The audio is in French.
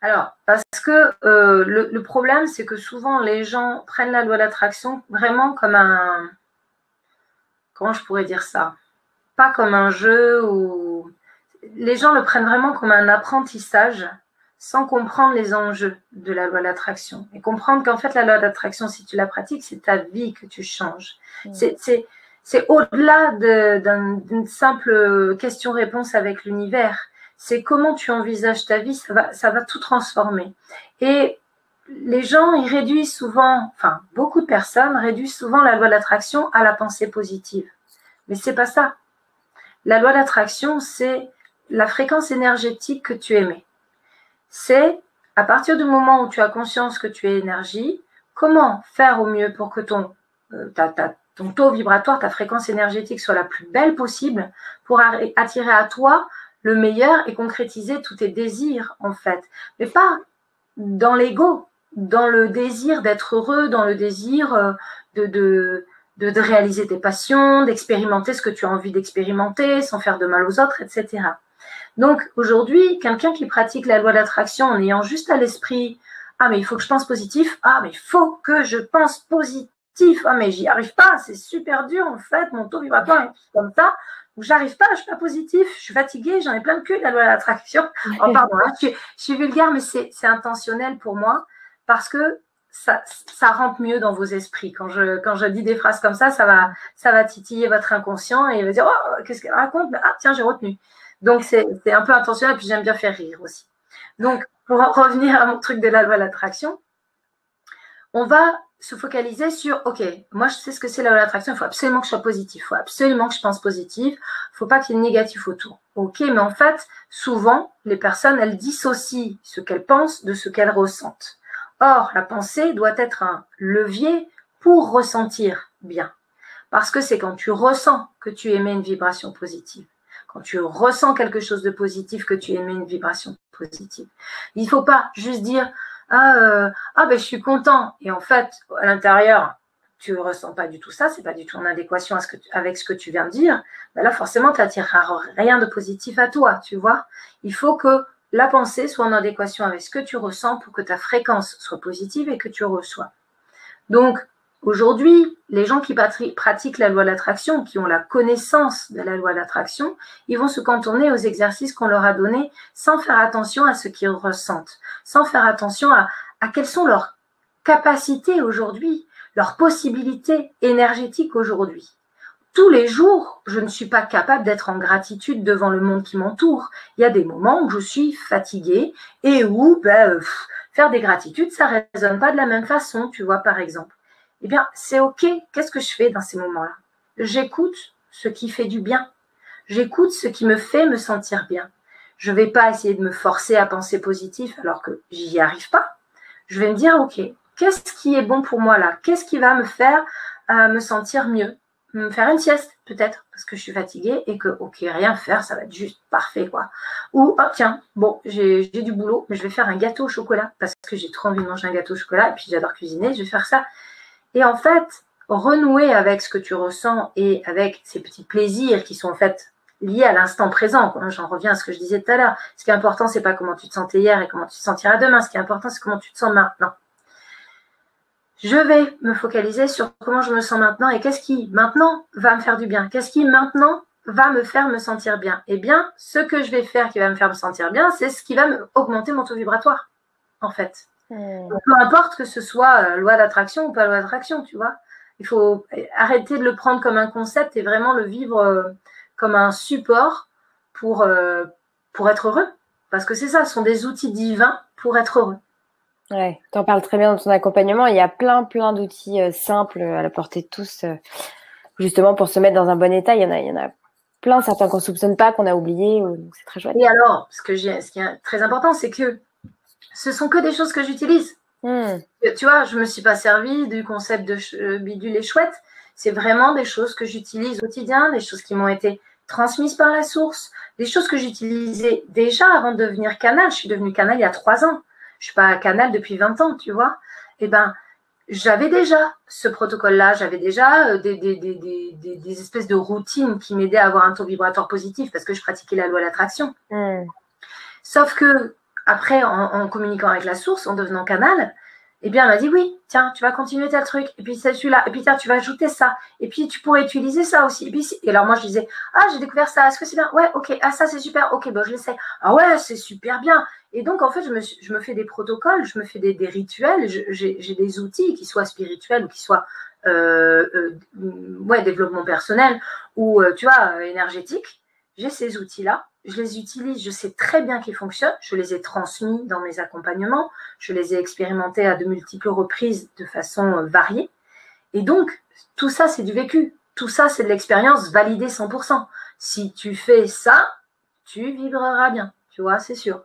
Alors, parce que le problème, c'est que souvent, les gens prennent la loi d'attraction vraiment comme un… Comment je pourrais dire ça? Pas comme un jeu où… Les gens le prennent vraiment comme un apprentissage sans comprendre les enjeux de la loi d'attraction. Et comprendre qu'en fait, la loi d'attraction, si tu la pratiques, c'est ta vie que tu changes. C'est au-delà d'une simple question-réponse avec l'univers. C'est comment tu envisages ta vie, ça va tout transformer. Et les gens, ils réduisent souvent, enfin, beaucoup de personnes réduisent souvent la loi d'attraction à la pensée positive. Mais c'est pas ça. La loi d'attraction, c'est la fréquence énergétique que tu émets. C'est à partir du moment où tu as conscience que tu es énergie, comment faire au mieux pour que ton taux vibratoire, ta fréquence énergétique soit la plus belle possible pour attirer à toi le meilleur et concrétiser tous tes désirs, en fait. Mais pas dans l'ego, dans le désir d'être heureux, dans le désir de réaliser tes passions, d'expérimenter ce que tu as envie d'expérimenter sans faire de mal aux autres, etc. Donc aujourd'hui, quelqu'un qui pratique la loi d'attraction en ayant juste à l'esprit « Ah mais il faut que je pense positif, ah mais il faut que je pense positif, ah mais j'y arrive pas, c'est super dur en fait, mon taux vibratoire est comme ça, j'arrive pas, je suis pas positif, je suis fatiguée, j'en ai plein le cul de la loi d'attraction. » Oh pardon, hein, je suis vulgaire mais c'est intentionnel pour moi parce que ça rentre mieux dans vos esprits. Quand je dis des phrases comme ça va titiller votre inconscient et il va dire « Oh, qu'est-ce qu'elle raconte ?» Ah tiens, j'ai retenu. Donc, c'est un peu intentionnel, puis j'aime bien faire rire aussi. Donc, pour en revenir à mon truc de la loi de l'attraction, on va se focaliser sur, OK, moi, je sais ce que c'est la loi de l'attraction, il faut absolument que je sois positif, il faut absolument que je pense positif, il ne faut pas qu'il y ait de négatif autour. OK, mais en fait, souvent, les personnes, elles dissocient ce qu'elles pensent de ce qu'elles ressentent. Or, la pensée doit être un levier pour ressentir bien. Parce que c'est quand tu ressens que tu émets une vibration positive. Quand tu ressens quelque chose de positif, que tu émets une vibration positive. Il ne faut pas juste dire ben je suis content. Et en fait, à l'intérieur, tu ne ressens pas du tout ça, c'est pas du tout en adéquation avec ce que tu viens de dire. Ben là, forcément, tu n'attireras rien de positif à toi, tu vois. Il faut que la pensée soit en adéquation avec ce que tu ressens pour que ta fréquence soit positive et que tu reçois. Donc, aujourd'hui, les gens qui pratiquent la loi de l'attraction, qui ont la connaissance de la loi de l'attraction, ils vont se cantonner aux exercices qu'on leur a donnés sans faire attention à ce qu'ils ressentent, sans faire attention à quelles sont leurs capacités aujourd'hui, leurs possibilités énergétiques aujourd'hui. Tous les jours, je ne suis pas capable d'être en gratitude devant le monde qui m'entoure. Il y a des moments où je suis fatiguée et où faire des gratitudes, ça ne résonne pas de la même façon, tu vois, par exemple. Eh bien, c'est OK. Qu'est-ce que je fais dans ces moments-là? J'écoute ce qui fait du bien. J'écoute ce qui me fait me sentir bien. Je ne vais pas essayer de me forcer à penser positif alors que j'y arrive pas. Je vais me dire, OK, qu'est-ce qui est bon pour moi là? Qu'est-ce qui va me faire me sentir mieux? Me faire une sieste, peut-être, parce que je suis fatiguée et que, OK, rien faire, ça va être juste parfait, quoi. Ou, oh, tiens, bon, j'ai du boulot, mais je vais faire un gâteau au chocolat parce que j'ai trop envie de manger un gâteau au chocolat et puis j'adore cuisiner, je vais faire ça. Et en fait, renouer avec ce que tu ressens et avec ces petits plaisirs qui sont en fait liés à l'instant présent. J'en reviens à ce que je disais tout à l'heure. Ce qui est important, c'est pas comment tu te sentais hier et comment tu te sentiras demain. Ce qui est important, c'est comment tu te sens maintenant. Je vais me focaliser sur comment je me sens maintenant et qu'est-ce qui maintenant va me faire du bien. Qu'est-ce qui maintenant va me faire me sentir bien? Eh bien, ce que je vais faire qui va me faire me sentir bien, c'est ce qui va augmenter mon taux vibratoire, en fait. Peu importe que ce soit loi d'attraction ou pas loi d'attraction, tu vois. Il faut arrêter de le prendre comme un concept et vraiment le vivre comme un support pour être heureux. Parce que c'est ça, ce sont des outils divins pour être heureux. Ouais, tu en parles très bien dans ton accompagnement. Il y a plein d'outils simples à la portée de tous, justement pour se mettre dans un bon état. Il y en a plein, certains qu'on ne soupçonne pas, qu'on a oubliés. Donc c'est très chouette. Et alors, ce qui est très important, c'est que ce sont que des choses que j'utilise. Tu vois, je ne me suis pas servie du concept de bidule et chouette. C'est vraiment des choses que j'utilise au quotidien, des choses qui m'ont été transmises par la source, des choses que j'utilisais déjà avant de devenir canal. Je suis devenue canal il y a 3 ans. Je ne suis pas canal depuis 20 ans, tu vois. Eh bien, j'avais déjà ce protocole-là, j'avais déjà des espèces de routines qui m'aidaient à avoir un taux vibratoire positif parce que je pratiquais la loi de l'attraction. Sauf que après, en communiquant avec la source, en devenant canal, eh bien, elle m'a dit oui, tiens, tu vas continuer tel truc, et puis c'est celui-là, et puis tiens, tu vas ajouter ça, et puis tu pourrais utiliser ça aussi. Et alors moi, je disais, ah, j'ai découvert ça, est-ce que c'est bien? Ouais, ok, ah, ça c'est super, ok, bon, je l'essaie. Ah ouais, c'est super bien. Et donc, en fait, je me fais des protocoles, je me fais des rituels, j'ai des outils qui soient spirituels ou qui soient développement personnel ou, tu vois, énergétique. J'ai ces outils-là, je les utilise, je sais très bien qu'ils fonctionnent, je les ai transmis dans mes accompagnements, je les ai expérimentés à de multiples reprises de façon variée. Et donc, tout ça, c'est du vécu. Tout ça, c'est de l'expérience validée 100%. Si tu fais ça, tu vibreras bien, tu vois, c'est sûr.